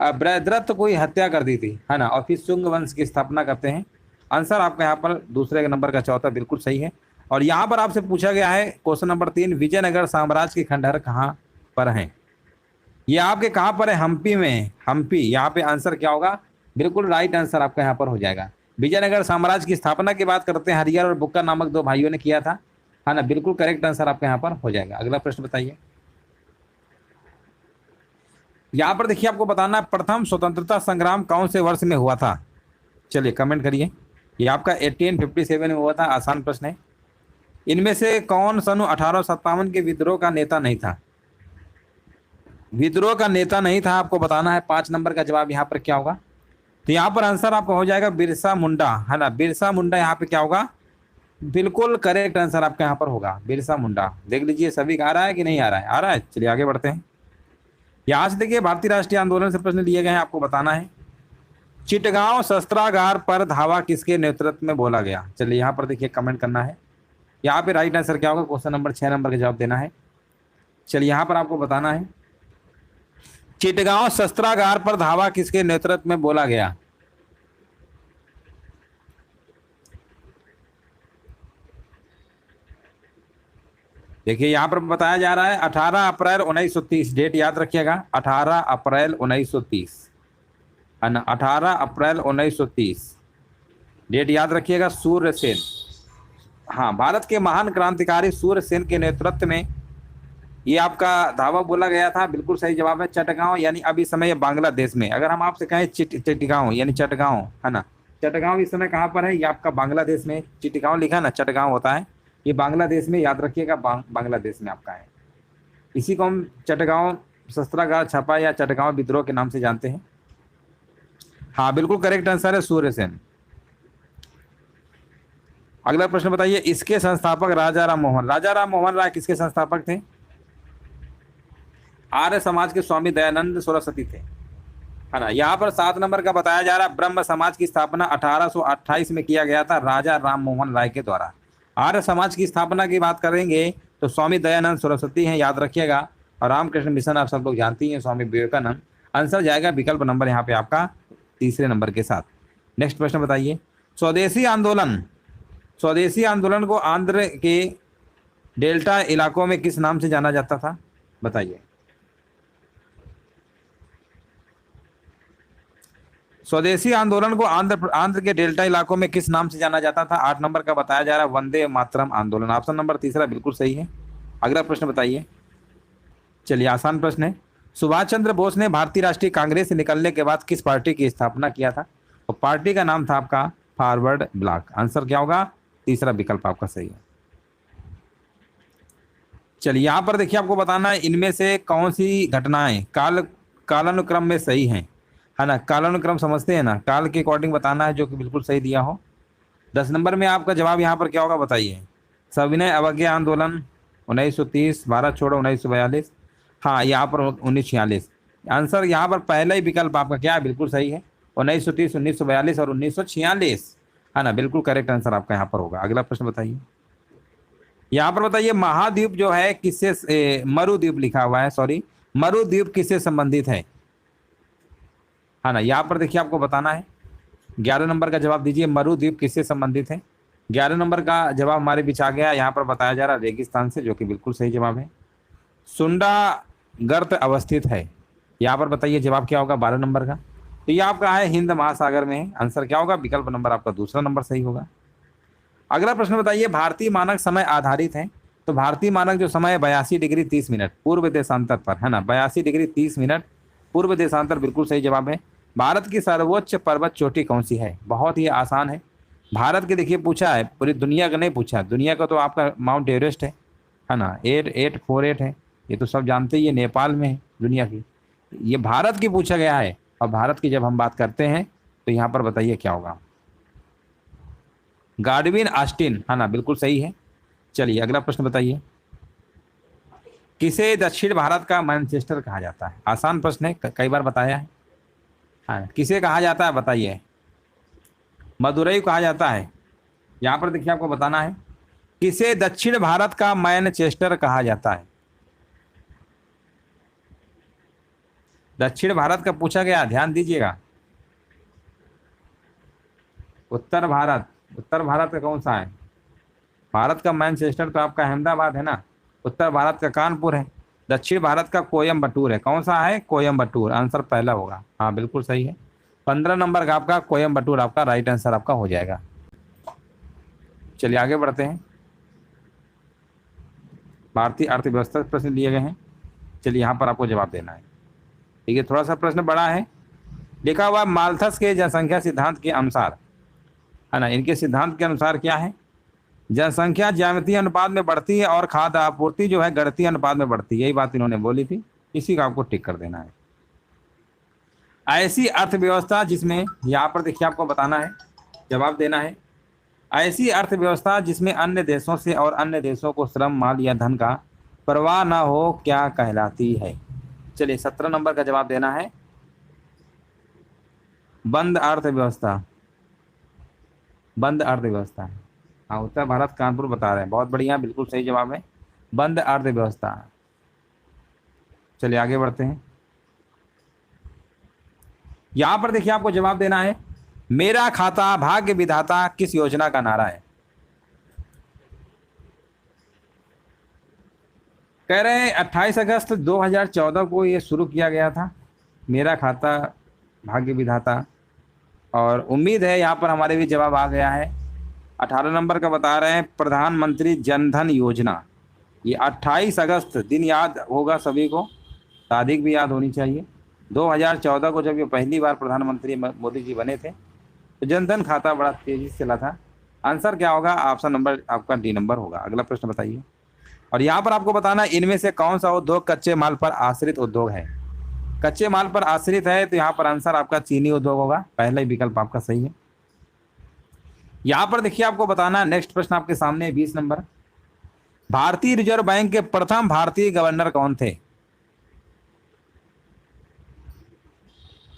बृहद्रथ को हत्या कर दी थी, है ना, और फिर शुंग वंश की स्थापना करते हैं। आंसर आपका यहाँ पर दूसरे नंबर का चौथा बिल्कुल सही है। और यहाँ पर आपसे पूछा गया है क्वेश्चन नंबर 3, विजयनगर साम्राज्य के खंडहर कहाँ पर हैं? ये आपके कहाँ पर है? हम्पी में। हम्पी, यहाँ पे आंसर क्या होगा? बिल्कुल राइट आंसर आपका यहाँ पर हो जाएगा। विजयनगर साम्राज्य की स्थापना की बात करते हैं, हरिहर और बुक्का नामक दो भाइयों ने किया था, है ना, बिल्कुल करेक्ट आंसर आपका यहाँ पर हो जाएगा। अगला प्रश्न बताइए। यहाँ पर देखिए आपको बताना है प्रथम स्वतंत्रता संग्राम कौन से वर्ष में हुआ था? चलिए कमेंट करिए। ये आपका 1857 में हुआ था, आसान प्रश्न है। इनमें से कौन सन 1857 के विद्रोह का नेता नहीं था? विद्रोह का नेता नहीं था, आपको बताना है। 5 नंबर का जवाब यहाँ पर क्या होगा? तो यहाँ पर आंसर आपका हो जाएगा बिरसा मुंडा, है ना। बिरसा मुंडा यहाँ पे क्या होगा? बिल्कुल करेक्ट आंसर आपका यहाँ पर होगा बिरसा मुंडा। देख लीजिए सभी का आ रहा है कि नहीं आ रहा है? आ रहा है। चलिए आगे बढ़ते हैं। यहाँ से देखिए भारतीय राष्ट्रीय आंदोलन से प्रश्न लिए गए हैं, आपको बताना है चिटगांव शस्त्रागार पर धावा किसके नेतृत्व में बोला गया? चलिए यहाँ पर देखिए कमेंट करना है। यहाँ पे राइट आंसर क्या होगा? क्वेश्चन नंबर 6 नंबर का जवाब देना है। चलिए यहाँ पर आपको बताना है चिटगांव शस्त्रागार पर धावा किसके नेतृत्व में बोला गया? देखिए यहाँ पर बताया जा रहा है 18 अप्रैल 1930, डेट याद रखिएगा 18 अप्रैल 1930 है ना, 18 अप्रैल 1930 डेट याद रखिएगा। सूर्यसेन, हाँ, भारत के महान क्रांतिकारी सूर्यसेन के नेतृत्व में ये आपका धावा बोला गया था। बिल्कुल सही जवाब है चटगांव, यानी अभी समय ये बांग्लादेश में। अगर हम आपसे कहें चिटगांव यानी चटगांव है ना, चटगांव इस समय कहाँ पर है? ये आपका बांग्लादेश में। चिटगांव लिखा ना, चटगांव होता है, ये बांग्लादेश में, याद रखिएगा बांग्लादेश में आपका है। इसी को हम चटगांव शस्त्रागार छपा या चटगांव विद्रोह के नाम से जानते हैं। हाँ बिल्कुल करेक्ट आंसर है सूर्यसेन। अगला प्रश्न बताइए, इसके संस्थापक राजा राम मोहन राय किसके संस्थापक थे? आर्य समाज के स्वामी दयानंद सरस्वती थे, है ना। यहाँ पर 7 नंबर का बताया जा रहा है ब्रह्म समाज की स्थापना 1828 में किया गया था राजा राम मोहन राय के द्वारा। आर्य समाज की स्थापना की बात करेंगे तो स्वामी दयानंद सरस्वती हैं, याद रखिएगा। और रामकृष्ण मिशन आप सब लोग जानती हैं, स्वामी विवेकानंद। आंसर जाएगा विकल्प नंबर यहाँ पे आपका तीसरे नंबर के साथ। नेक्स्ट प्रश्न बताइए, स्वदेशी आंदोलन को आंध्र के डेल्टा इलाकों में किस नाम से जाना जाता था? बताइए। स्वदेशी आंदोलन को आंध्र के डेल्टा इलाकों में किस नाम से जाना जाता था? 8 नंबर का बताया जा रहा है वंदे मातरम आंदोलन। ऑप्शन नंबर तीसरा बिल्कुल सही है। अगला प्रश्न बताइए, चलिए आसान प्रश्न है। सुभाष चंद्र बोस ने भारतीय राष्ट्रीय कांग्रेस से निकलने के बाद किस पार्टी की स्थापना किया था? और पार्टी का नाम था आपका फॉरवर्ड ब्लॉक। आंसर क्या होगा? तीसरा विकल्प आपका सही है। चलिए यहाँ पर देखिए आपको बताना है इनमें से कौन सी घटनाएं कालानुक्रम में सही हैं, है ना। कालानुक्रम समझते हैं ना, काल के अकॉर्डिंग बताना है जो कि बिल्कुल सही दिया हो। 10 नंबर में आपका जवाब यहाँ पर क्या होगा? बताइए। सविनय अवज्ञा आंदोलन 1930, भारत छोड़ो 1942, हाँ यहाँ पर 1946। आंसर यहाँ पर पहला ही विकल्प आपका क्या है? बिल्कुल सही है, 1930, 1942 और 1946, है ना। बिल्कुल करेक्ट आंसर आपका यहाँ पर होगा। अगला प्रश्न बताइए, यहाँ पर बताइए महाद्वीप जो है किससे, मरुद्वीप लिखा हुआ है, सॉरी, मरुद्वीप किससे संबंधित है ना। यहाँ पर देखिए आपको बताना है 11 नंबर का जवाब दीजिए, मरुद्वीप किससे संबंधित है? 11 नंबर का जवाब हमारे बीच आ गया। यहाँ पर बताया जा रहा है रेगिस्तान से, जो कि बिल्कुल सही जवाब है। सुंडा गर्त अवस्थित है, यहाँ पर बताइए जवाब क्या होगा 12 नंबर का? तो ये आपका है हिंद महासागर में है। आंसर क्या होगा? विकल्प नंबर आपका दूसरा नंबर सही होगा। अगला प्रश्न बताइए, भारतीय मानक समय आधारित है, तो भारतीय मानक जो समय है 82 डिग्री 30 मिनट पूर्व देशांतर पर, है ना। 82 डिग्री 30 मिनट पूर्व देशांतर बिल्कुल सही जवाब है। भारत की सर्वोच्च पर्वत चोटी कौन सी है? बहुत ही आसान है। भारत के देखिए पूछा है, पूरी दुनिया का नहीं पूछा। दुनिया का तो आपका माउंट एवरेस्ट है ना, 8848 है, ये तो सब जानते ही है, नेपाल में है दुनिया की। ये भारत की पूछा गया है, और भारत की जब हम बात करते हैं तो यहाँ पर बताइए क्या होगा? गाडविन ऑस्टिन, है ना, बिल्कुल सही है। चलिए अगला प्रश्न बताइए, किसे दक्षिण भारत का मैनचेस्टर कहा जाता है? आसान प्रश्न है, कई बार बताया है। हाँ, किसे कहा जाता है बताइए? मदुरई कहा जाता है। यहाँ पर देखिए आपको बताना है किसे दक्षिण भारत का मैनचेस्टर कहा जाता है? दक्षिण भारत का पूछा गया, ध्यान दीजिएगा। उत्तर भारत का कौन सा है? भारत का मैनचेस्टर तो आपका अहमदाबाद है ना, उत्तर भारत का कानपुर है, दक्षिण भारत का कोयम्बटूर है। कौन सा है? कोयम्बटूर। आंसर पहला होगा, हाँ बिल्कुल सही है। 15 नंबर का आपका कोयम्बटूर आपका राइट आंसर आपका हो जाएगा। चलिए आगे बढ़ते हैं, भारतीय अर्थव्यवस्था प्रश्न लिए गए हैं। चलिए यहाँ पर आपको जवाब देना है, ठीक है। थोड़ा सा प्रश्न बड़ा है, लिखा हुआ माल्थस के जनसंख्या सिद्धांत के अनुसार, है ना, इनके सिद्धांत के अनुसार क्या है? जनसंख्या ज्यामितीय अनुपात में बढ़ती है और खाद्य आपूर्ति जो है गणितीय अनुपात में बढ़ती है। यही बात इन्होंने बोली थी, इसी का आपको टिक कर देना है। ऐसी अर्थव्यवस्था जिसमें, यहाँ पर देखिए आपको बताना है, जवाब देना है, ऐसी अर्थव्यवस्था जिसमें अन्य देशों से और अन्य देशों को श्रम, माल या धन का प्रवाह न हो क्या कहलाती है? चलिए 17 नंबर का जवाब देना है। बंद अर्थव्यवस्था, बंद अर्थव्यवस्था। हाँ, उत्तर भारत कानपुर बता रहे हैं, बहुत बढ़िया, बिल्कुल सही जवाब है, बंद अर्थव्यवस्था। चलिए आगे बढ़ते हैं। यहां पर देखिए आपको जवाब देना है, मेरा खाता भाग्य विधाता किस योजना का नारा है? कह रहे हैं 28 अगस्त 2014 को ये शुरू किया गया था, मेरा खाता भाग्य विधाता। और उम्मीद है यहाँ पर हमारे भी जवाब आ गया है। 18 नंबर का बता रहे हैं, प्रधानमंत्री जन धन योजना। ये 28 अगस्त दिन याद होगा सभी को, तारीख भी याद होनी चाहिए। 2014 को जब ये पहली बार प्रधानमंत्री मोदी जी बने थे, तो जनधन खाता बड़ा तेजी से चला था। आंसर क्या होगा? ऑप्शन नंबर आपका डी नंबर होगा। अगला प्रश्न बताइए। और यहाँ पर आपको बताना, इनमें से कौन सा उद्योग कच्चे माल पर आश्रित उद्योग है? कच्चे माल पर आश्रित है तो यहाँ पर आंसर आपका चीनी उद्योग होगा, पहला ही विकल्प आपका सही है। यहाँ पर देखिए आपको बताना, नेक्स्ट प्रश्न आपके सामने 20 नंबर, भारतीय रिजर्व बैंक के प्रथम भारतीय गवर्नर कौन थे?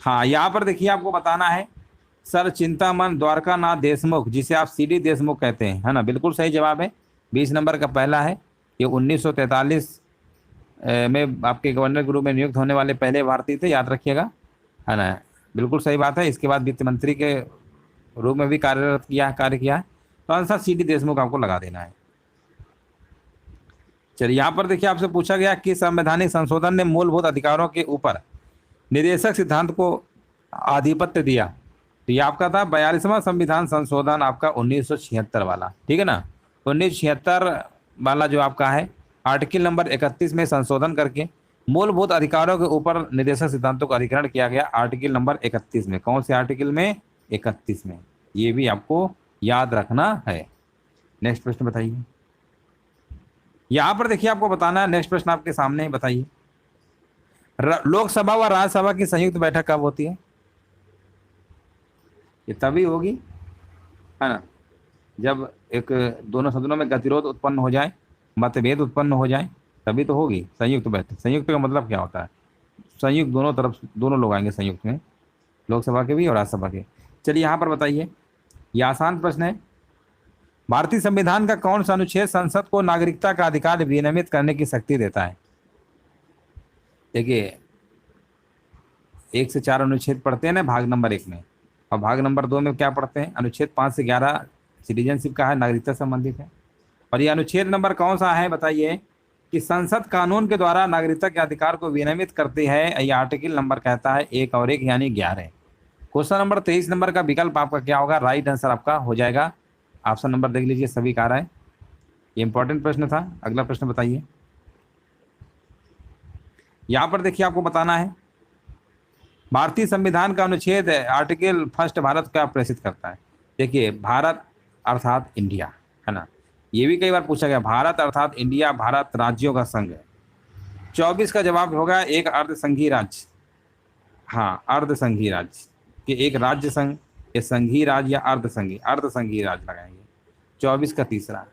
हाँ, यहाँ पर देखिए आपको बताना है, सर चिंतामन द्वारकानाथ देशमुख, जिसे आप सीडी देशमुख कहते हैं, है ना, बिल्कुल सही जवाब है। 20 नंबर का पहला है। ये 1943 में आपके गवर्नर के रूप में नियुक्त होने वाले पहले भारतीय थे, याद रखिएगा, है ना, बिल्कुल सही बात है। इसके बाद वित्त मंत्री के रूप में भी कार्य किया है। तो आंसर सीडी देशमुख आपको लगा देना है। चलिए यहाँ पर देखिए आपसे पूछा गया कि संवैधानिक संशोधन ने मूलभूत अधिकारों के ऊपर निदेशक सिद्धांत को आधिपत्य दिया। तो ये आपका था 42वां संविधान संशोधन, आपका 1976 वाला, ठीक है ना। 1976 वाला जो आपका है, आर्टिकल नंबर 31 में संशोधन करके मूलभूत अधिकारों के ऊपर निदेशक सिद्धांतों का अधिकरण किया गया, आर्टिकल नंबर 31 में। कौन से आर्टिकल में? 31 में। ये भी आपको याद रखना है। नेक्स्ट प्रश्न बताइए। यहां पर देखिए आपको बताना है, नेक्स्ट प्रश्न आपके सामने बताइए, लोकसभा व राज्यसभा की संयुक्त बैठक कब होती है? ये तभी होगी, है ना, जब एक दोनों सदनों में गतिरोध उत्पन्न हो जाए, मतभेद उत्पन्न हो जाए, तभी तो होगी संयुक्त बैठक। संयुक्त का मतलब क्या होता है? संयुक्त, दोनों तरफ दोनों लोग आएंगे संयुक्त में, लोकसभा के भी और राज्यसभा के। चलिए यहाँ पर बताइए, ये आसान प्रश्न है, भारतीय संविधान का कौन सा अनुच्छेद संसद को नागरिकता का अधिकार विनियमित करने की शक्ति देता है? देखिए 1 से 4 अनुच्छेद पढ़ते हैं ना भाग नंबर 1 में, और भाग नंबर 2 में क्या पढ़ते हैं? अनुच्छेद 5 से 11 सिटीजनशिप का है, नागरिकता संबंधित है। और ये अनुच्छेद नंबर कौन सा है बताइए, कि संसद कानून के द्वारा नागरिकता के अधिकार को विनियमित करती है। ये आर्टिकल नंबर कहता है 1 और 1 यानी 11। क्वेश्चन नंबर 23 नंबर का विकल्प आपका क्या होगा? राइट आंसर आपका हो जाएगा, ऑप्शन नंबर देख लीजिए, सभी का आ रहा है। ये इंपॉर्टेंट प्रश्न था। अगला प्रश्न बताइए। यहां पर देखिए आपको बताना है, भारतीय संविधान का अनुच्छेद आर्टिकल 1 भारत क्या प्रेषित करता है? देखिए भारत अर्थात इंडिया, है ना, ये भी कई बार पूछा गया, भारत अर्थात इंडिया, भारत राज्यों का संघ है। 24 का जवाब होगा एक अर्धसंघीय राज्य। हाँ, अर्धसंघीय राज्य कि एक राज्य संघ, ये संघीय राज्य या अर्धसंघीय राज्य लगाएंगे। 24 का तीसरा।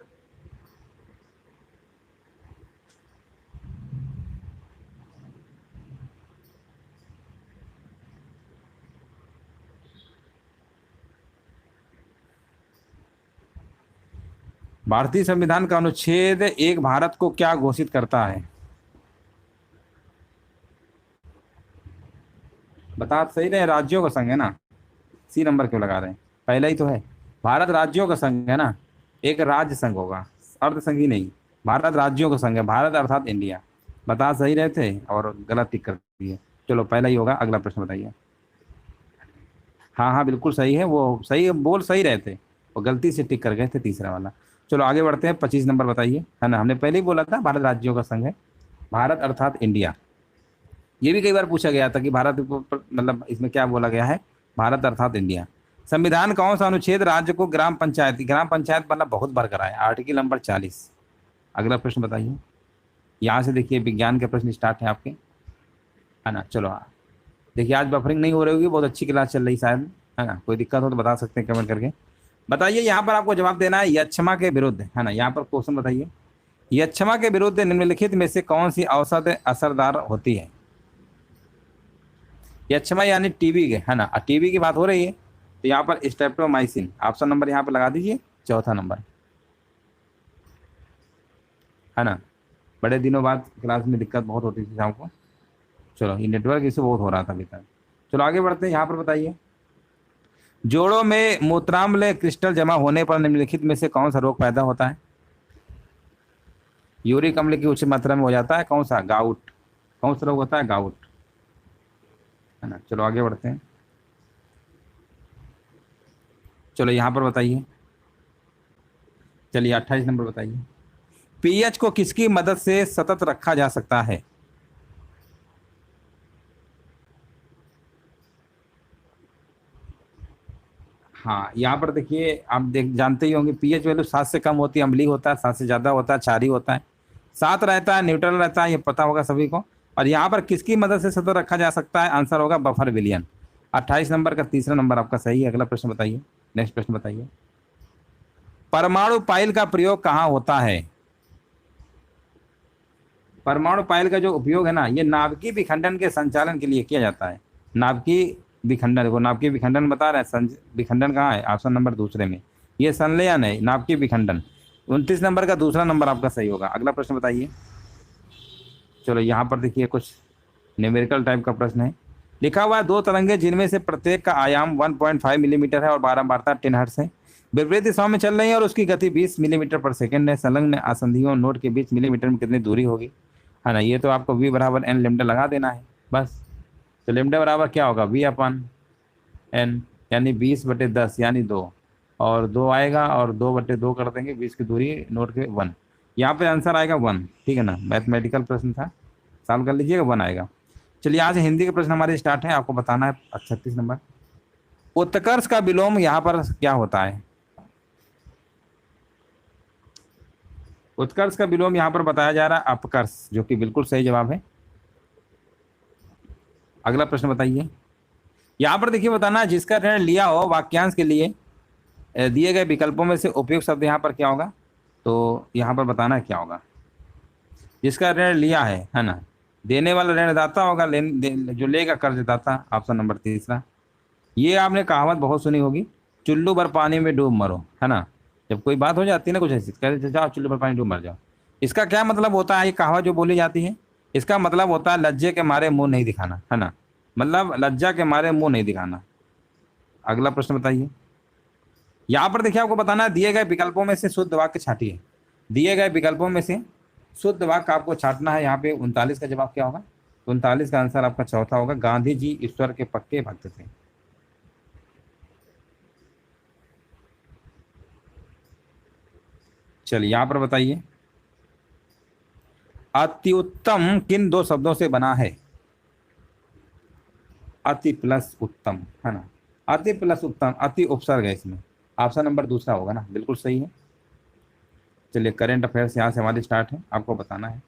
भारतीय संविधान का अनुच्छेद 1 भारत को क्या घोषित करता है? बता सही रहे, राज्यों का संघ है ना, सी नंबर क्यों लगा रहे हैं? पहला ही तो है, भारत राज्यों का संघ है ना, एक राज्य संघ होगा, अर्धसंघी नहीं, भारत राज्यों का संघ है, भारत अर्थात इंडिया। बता सही रहे थे और गलत टिक कर दिए। चलो पहला ही होगा। अगला प्रश्न बताइए। हाँ हाँ बिल्कुल सही है, वो सही बोल सही रहे थे, वो गलती से टिक कर गए थे तीसरा वाला। चलो आगे बढ़ते हैं। 25 नंबर बताइए, है ना, हमने पहले ही बोला था भारत राज्यों का संघ है, भारत अर्थात इंडिया। ये भी कई बार पूछा गया था कि भारत मतलब इसमें क्या बोला गया है? भारत अर्थात इंडिया। संविधान कौन सा अनुच्छेद राज्य को ग्राम पंचायत मतलब बहुत बार कराया? Article number 40। अगला प्रश्न बताइए। यहाँ से देखिए विज्ञान के प्रश्न स्टार्ट है आपके, है ना। चलो हाँ, देखिए आज बफरिंग नहीं हो रही होगी, बहुत अच्छी क्लास चल रही शायद, है ना। कोई दिक्कत हो तो बता सकते हैं कमेंट करके। बताइए यहाँ पर आपको जवाब देना है यक्षमा के विरुद्ध, है ना। यहाँ पर क्वेश्चन बताइए, यक्षमा के विरुद्ध निम्नलिखित में से कौन सी औषध असरदार होती है? यक्षमा यानी टीबी के, है ना, टीबी की बात हो रही है, तो यहाँ पर स्ट्रेप्टोमाइसिन, ऑप्शन नंबर यहाँ पर लगा दीजिए चौथा नंबर, है ना। बड़े दिनों बाद क्लास में दिक्कत बहुत होती थी शाम को। चलो, ये नेटवर्क इशू बहुत हो रहा था अभी तक। चलो आगे बढ़ते हैं, यहाँ पर बताइए, जोड़ों में मूत्राम्ल क्रिस्टल जमा होने पर निम्नलिखित में से कौन सा रोग पैदा होता है? यूरिक अम्ल की उच्च मात्रा में हो जाता है, कौन सा? गाउट। कौन सा रोग होता है? गाउट, है ना। चलो आगे बढ़ते हैं, चलो यहाँ पर बताइए, चलिए 28 नंबर बताइए, पीएच को किसकी मदद से सतत रखा जा सकता है? हाँ, यहाँ पर देखिए, आप देख जानते ही होंगे, पीएच वैल्यू 7 से कम होती है अम्लीय होता है, 7 से ज़्यादा होता है क्षारीय होता है, 7 रहता है न्यूट्रल रहता है, ये पता होगा सभी को। और यहाँ पर किसकी मदद से सतत रखा जा सकता है? आंसर होगा बफर विलियन। 28 नंबर का तीसरा नंबर आपका सही है। अगला प्रश्न बताइए, नेक्स्ट प्रश्न बताइए, परमाणु पाइल का प्रयोग कहाँ होता है? परमाणु पाइल का जो उपयोग है ना, ये नाभिकीय विखंडन के संचालन के लिए किया जाता है। नाभिकीय विखंडन को नाभिकीय विखंडन बता रहे हैं, विखंडन कहाँ है? ऑप्शन नंबर दूसरे में, ये संलयन है, नाभिकीय विखंडन। 29 नंबर का दूसरा नंबर आपका सही होगा। अगला प्रश्न बताइए, चलो यहाँ पर देखिए, कुछ न्यूमेरिकल टाइप का प्रश्न है। लिखा हुआ है, दो तरंगे जिनमें से प्रत्येक का आयाम 1.5 मिलीमीटर है और बारंबारता 10 हर्ट्ज है, विपरीत दिशाओं में चल रही है और उसकी गति 20 मिलीमीटर पर सेकंड है, संलग्न आसंधियों नोड के बीच मिलीमीटर में कितनी दूरी होगी? है ना, ये तो आपको v बराबर एन लेमडा लगा देना है बस। तो लेमडा बराबर क्या होगा? v अपन एन, यानी 20/10 यानी 2, और 2 आएगा और 2/2 कर देंगे, 20 की दूरी नोट के 1, यहाँ पे आंसर आएगा 1, ठीक है ना। मैथमेटिकल प्रश्न था, सॉल्व कर लीजिएगा, 1 आएगा। चलिए आज हिंदी के प्रश्न हमारे स्टार्ट है, आपको बताना है 36 नंबर, उत्कर्ष का विलोम यहाँ पर क्या होता है? उत्कर्ष का विलोम यहाँ पर बताया जा रहा है अपकर्ष, जो कि बिल्कुल सही जवाब है। अगला प्रश्न बताइए, यहाँ पर देखिए, बताना है, जिसका ऋण लिया हो वाक्यांश के लिए दिए गए विकल्पों में से उपयुक्त शब्द यहाँ पर क्या होगा? तो यहाँ पर बताना है क्या होगा। जिसका ऋण लिया है ना, देने वाला ऋणदाता होगा, जो लेगा कर्जदाता, ऑप्शन नंबर तीसरा। ये आपने कहावत बहुत सुनी होगी, चुल्लू भर पानी में डूब मरो, है ना। जब कोई बात हो जाती है ना कुछ ऐसी, कहते जाओ चुल्लू भर पानी डूब मर जाओ। इसका क्या मतलब होता है? ये कहावत जो बोली जाती है, इसका मतलब होता है लज्जे के मारे मुंह नहीं दिखाना, है ना, मतलब लज्जा के मारे मुंह नहीं दिखाना। अगला प्रश्न बताइए, यहाँ पर देखिए, आपको बताना है, दिए गए विकल्पों में से शुद्ध वाक्य छाटिए। दिए गए विकल्पों में से शुद्ध वाक्य आपको छाटना है। यहाँ पे 39 का जवाब क्या होगा? 39 का आंसर आपका चौथा होगा, गांधी जी ईश्वर के पक्के भक्त थे। चलिए यहाँ पर बताइए, अति उत्तम किन दो शब्दों से बना है? अति प्लस उत्तम, है ना, अति प्लस उत्तम, अति उपसर्ग है इसमें, ऑप्शन नंबर दूसरा होगा ना, बिल्कुल सही है। चलिए करेंट अफेयर्स यहाँ से हमारी स्टार्ट है, आपको बताना है,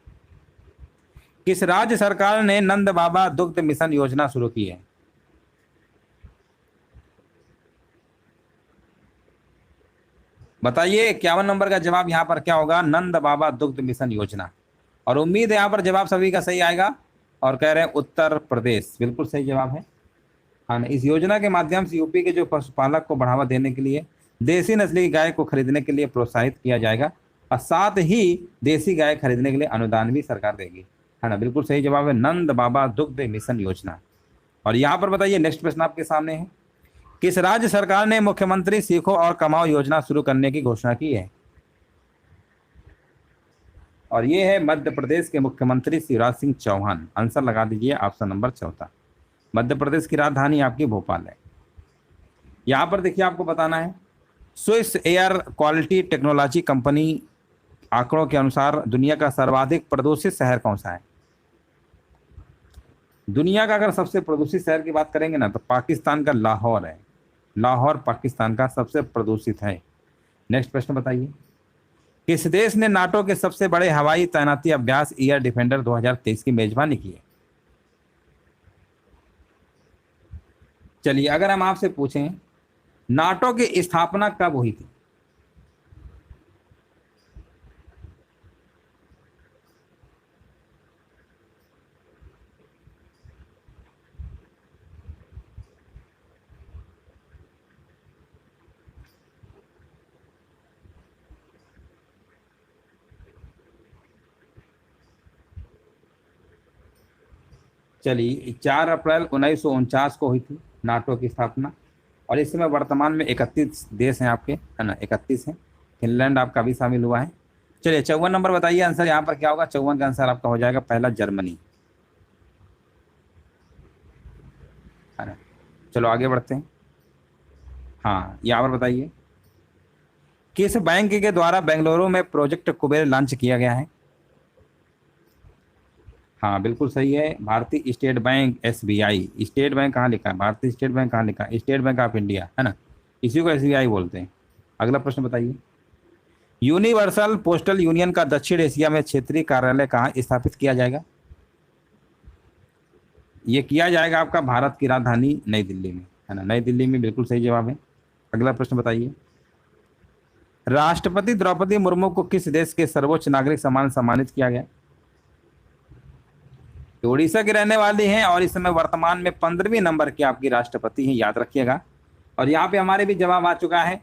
किस राज्य सरकार ने नंद बाबा दुग्ध मिशन योजना शुरू की है? बताइए, 51 नंबर का जवाब यहाँ पर क्या होगा? नंद बाबा दुग्ध मिशन योजना। और उम्मीद है यहाँ पर जवाब सभी का सही आएगा, और कह रहे हैं उत्तर प्रदेश, बिल्कुल सही जवाब है। हाँ ना, इस योजना के माध्यम से यूपी के जो पशुपालक को बढ़ावा देने के लिए देसी नस्ली की गाय को खरीदने के लिए प्रोत्साहित किया जाएगा, और साथ ही देसी गाय खरीदने के लिए अनुदान भी सरकार देगी, है ना, बिल्कुल सही जवाब है, नंद बाबा दुग्ध मिशन योजना। और यहाँ पर बताइए, नेक्स्ट प्रश्न आपके सामने है, किस राज्य सरकार ने मुख्यमंत्री सीखो और कमाओ योजना शुरू करने की घोषणा की है? और ये है मध्य प्रदेश के मुख्यमंत्री शिवराज सिंह चौहान। आंसर लगा दीजिए, ऑप्शन नंबर चौथा। मध्य प्रदेश की राजधानी आपकी भोपाल है। यहाँ पर देखिए, आपको बताना है, Swiss air quality technology company आंकड़ों के अनुसार दुनिया का सर्वाधिक प्रदूषित शहर कौन सा है? दुनिया का अगर सबसे प्रदूषित शहर की बात करेंगे ना, तो पाकिस्तान का लाहौर है। लाहौर पाकिस्तान का सबसे प्रदूषित है। नेक्स्ट प्रश्न बताइए, किस देश ने नाटो के सबसे बड़े हवाई तैनाती अभ्यास एयर डिफेंडर 2023 की मेजबानी की है? चलिए, अगर हम आपसे पूछें, नाटो की स्थापना कब हुई थी? चलिए 4 अप्रैल 1949 को हुई थी नाटो की स्थापना। और इस समय वर्तमान में 31 देश हैं आपके, है ना, 31 हैं। फिनलैंड आपका भी शामिल हुआ है। चलिए 54 नंबर बताइए आंसर यहाँ पर क्या होगा। 54 का आंसर आपका हो जाएगा पहला जर्मनी, है ना। चलो आगे बढ़ते हैं। हाँ यहाँ पर बताइए किस बैंक के द्वारा बेंगलुरु में प्रोजेक्ट कुबेर लॉन्च किया गया है। हाँ बिल्कुल सही है, भारतीय state bank, SBI। State bank कहाँ लिखा है, भारतीय स्टेट बैंक कहाँ लिखा है, स्टेट बैंक ऑफ इंडिया, है ना, इसी को SBI बोलते हैं। अगला प्रश्न बताइए यूनिवर्सल पोस्टल यूनियन का दक्षिण एशिया में क्षेत्रीय कार्यालय कहाँ स्थापित किया जाएगा। ये किया जाएगा आपका भारत की राजधानी नई दिल्ली में, है ना, नई दिल्ली में, बिल्कुल सही जवाब है। अगला प्रश्न बताइए राष्ट्रपति द्रौपदी मुर्मू को किस देश के सर्वोच्च नागरिक सम्मान सम्मानित किया गया। तो उड़ीसा की रहने वाली हैं और इस समय वर्तमान में 15वीं नंबर की आपकी राष्ट्रपति हैं, याद रखिएगा। और यहाँ पे हमारे भी जवाब आ चुका है,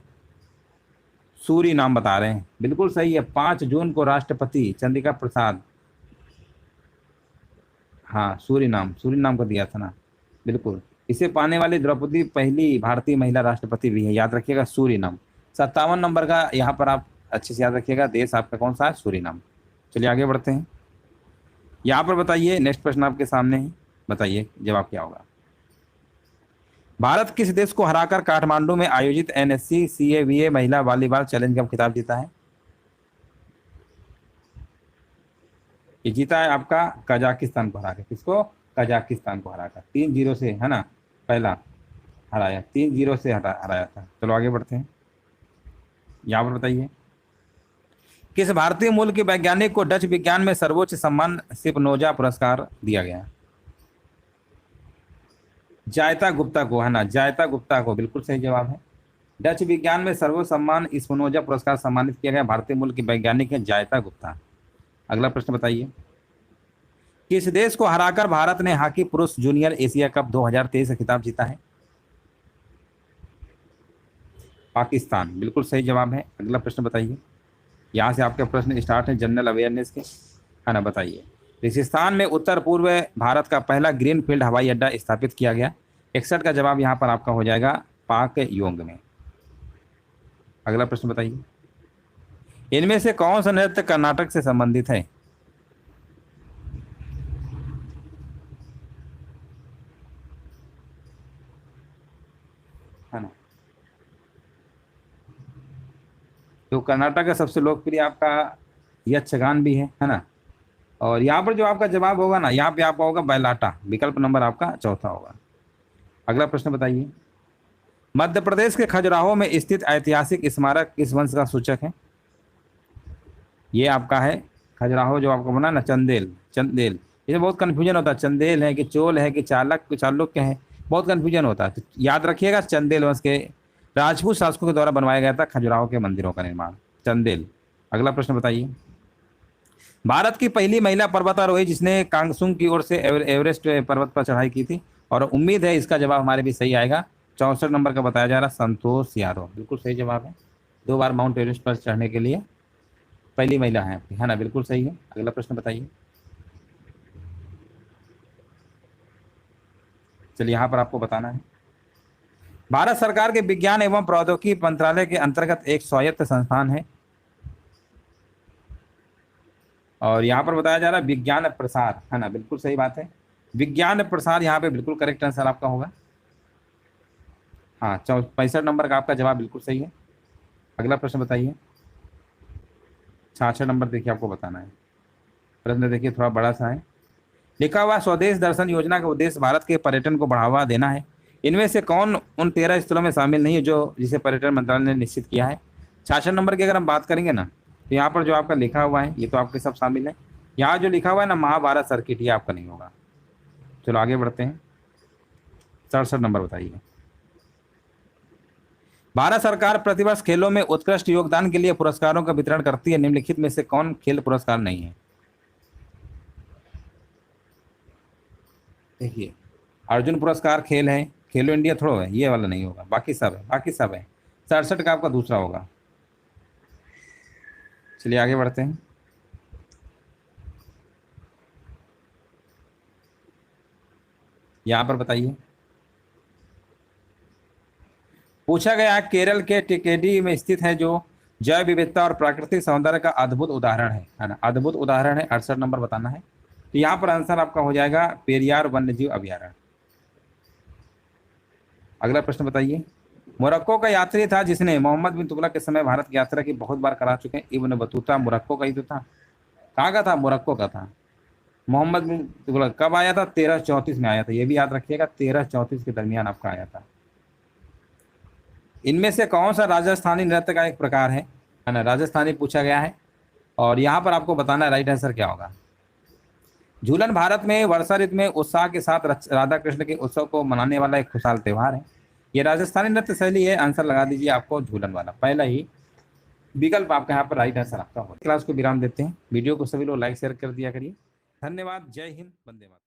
सूरी नाम बता रहे हैं, बिल्कुल सही है। 5 जून को राष्ट्रपति चंद्रिका प्रसाद, हाँ सूरी नाम को दिया था ना, बिल्कुल। इसे पाने वाली द्रौपदी पहली भारतीय महिला राष्ट्रपति भी है, याद रखिएगा सूरी नाम। 57 नंबर का यहाँ पर आप अच्छे से याद रखिएगा, देश आपका कौन सा है, सूरी नाम। चलिए आगे बढ़ते हैं। यहाँ पर बताइए नेक्स्ट प्रश्न आपके सामने है, बताइए जवाब क्या होगा। भारत किस देश को हराकर काठमांडू में आयोजित NSC CAVA महिला वॉलीबॉल चैलेंज का खिताब जीता है। ये जीता है आपका कजाकिस्तान को हराकर, किसको, कजाकिस्तान को हराकर 3-0 से, है ना, पहला हराया, 3-0 से हराया था। चलो आगे बढ़ते हैं। यहाँ पर बताइए किस भारतीय मूल के वैज्ञानिक को डच विज्ञान में सर्वोच्च सम्मान सिपनोजा पुरस्कार दिया गया। जायता गुप्ता को, है ना, जायता गुप्ता को, बिल्कुल सही जवाब है। डच विज्ञान में सर्वोच्च सम्मान स्पिनोजा पुरस्कार सम्मानित किया गया भारतीय मूल की वैज्ञानिक है जायता गुप्ता। अगला प्रश्न बताइए किस देश को हराकर भारत ने हॉकी पुरुष जूनियर एशिया कप 2023 का खिताब जीता है। पाकिस्तान, बिल्कुल सही जवाब है। अगला प्रश्न बताइए, यहाँ से आपके प्रश्न स्टार्ट है जनरल अवेयरनेस के, है ना, बताइए राजस्थान में उत्तर पूर्व भारत का पहला ग्रीनफील्ड हवाई अड्डा स्थापित किया गया। 61 का जवाब यहाँ पर आपका हो जाएगा पाक योंग में। अगला प्रश्न बताइए इनमें से कौन सा नृत्य कर्नाटक से संबंधित है। है ना, तो कर्नाटक का सबसे लोकप्रिय आपका यक्षगान भी है ना। और यहाँ पर जो आपका जवाब होगा ना, यहाँ पे आपका होगा बैलाटा, विकल्प नंबर आपका चौथा होगा। अगला प्रश्न बताइए मध्य प्रदेश के खजुराहो में स्थित ऐतिहासिक स्मारक किस वंश का सूचक है। ये आपका है खजुराहो जो आपको बना ना, चंदेल, चंदेल। इसमें बहुत कन्फ्यूजन होता है, चंदेल है कि चोल है कि चालुक्य है, बहुत कन्फ्यूजन होता है। तो याद रखिएगा चंदेल वंश के राजपूत शासकों के द्वारा बनवाया गया था खजुराहो के मंदिरों का निर्माण, चंदेल। अगला प्रश्न बताइए भारत की पहली महिला पर्वतारोही जिसने कांगसुंग की ओर से एवरेस्ट पर्वत पर चढ़ाई की थी, और उम्मीद है इसका जवाब हमारे भी सही आएगा। 64 नंबर का बताया जा रहा संतोष यादव, बिल्कुल सही जवाब है। 2 बार माउंट एवरेस्ट पर चढ़ने के लिए पहली महिला है आपकी, है ना, बिल्कुल सही है। अगला प्रश्न बताइए चलिए यहाँ पर आपको बताना है भारत सरकार के विज्ञान एवं प्रौद्योगिकी मंत्रालय के अंतर्गत एक स्वायत्त संस्थान है, और यहाँ पर बताया जा रहा है विज्ञान प्रसार, है ना, बिल्कुल सही बात है, विज्ञान प्रसार यहाँ पे बिल्कुल करेक्ट आंसर आपका होगा। हाँ 65 नंबर का आपका जवाब बिल्कुल सही है। अगला प्रश्न बताइए 66 नंबर देखिए आपको बताना है। प्रश्न देखिए थोड़ा बड़ा सा है, लिखा हुआ स्वदेश दर्शन योजना का उद्देश्य भारत के पर्यटन को बढ़ावा देना है। इनमें से कौन उन 13 स्थलों में शामिल नहीं है जो जिसे पर्यटन मंत्रालय ने निश्चित किया है। 66 नंबर की अगर हम बात करेंगे ना, तो यहाँ पर जो आपका लिखा हुआ है ये तो आपके सब शामिल है। यहाँ जो लिखा हुआ है ना महाभारत सर्किट, ये आपका नहीं होगा। चलो आगे बढ़ते हैं 67 नंबर बताइए भारत सरकार प्रतिवर्ष खेलों में उत्कृष्ट योगदान के लिए पुरस्कारों का वितरण करती है, निम्नलिखित में से कौन खेल पुरस्कार नहीं है। देखिए अर्जुन पुरस्कार खेल है, खेलो इंडिया थोड़ा है, ये वाला नहीं होगा, बाकी सब है, बाकी सब है। 67 का आपका दूसरा होगा। चलिए आगे बढ़ते हैं यहाँ पर बताइए। पूछा गया केरल के टिकेडी में स्थित है जो जैव विविधता और प्राकृतिक सौंदर्य का अद्भुत उदाहरण है ना, अद्भुत उदाहरण है। 68 नंबर बताना है। तो यहाँ पर आंसर आपका हो जाएगा पेरियार वन्यजीव अभयारण्य। अगला प्रश्न बताइए। मोरक्को का यात्री था जिसने मोहम्मद बिन तुगलक के समय भारत की यात्रा की, बहुत बार करा चुके हैं। इब्न बतूता मोरक्को का ही तो था। कहाँ का था? मोरक्को का था। मोहम्मद बिन तुगलक कब आया था? 1334 में आया था। ये भी याद रखिएगा, 1334 के दरमियान आपका आया था। इनमें से कौन सा राजस्थानी नृत्य का एक प्रकार है ना? राजस्थानी पूछा गया है और यहाँ पर आपको बताना है राइट आंसर क्या होगा। झूलन भारत में वर्षा ऋतु में उत्साह के साथ राधा कृष्ण के उत्सव को मनाने वाला एक खुशहाल त्योहार है। ये राजस्थानी नृत्य शैली है। आंसर लगा दीजिए आपको झूलन वाला, पहला ही विकल्प आपका यहाँ पर राइट आंसर आपका होगा। क्लास को विराम देते हैं। वीडियो को सभी लोग लाइक शेयर कर दिया करिए। धन्यवाद। जय हिंद, वंदे मातरम।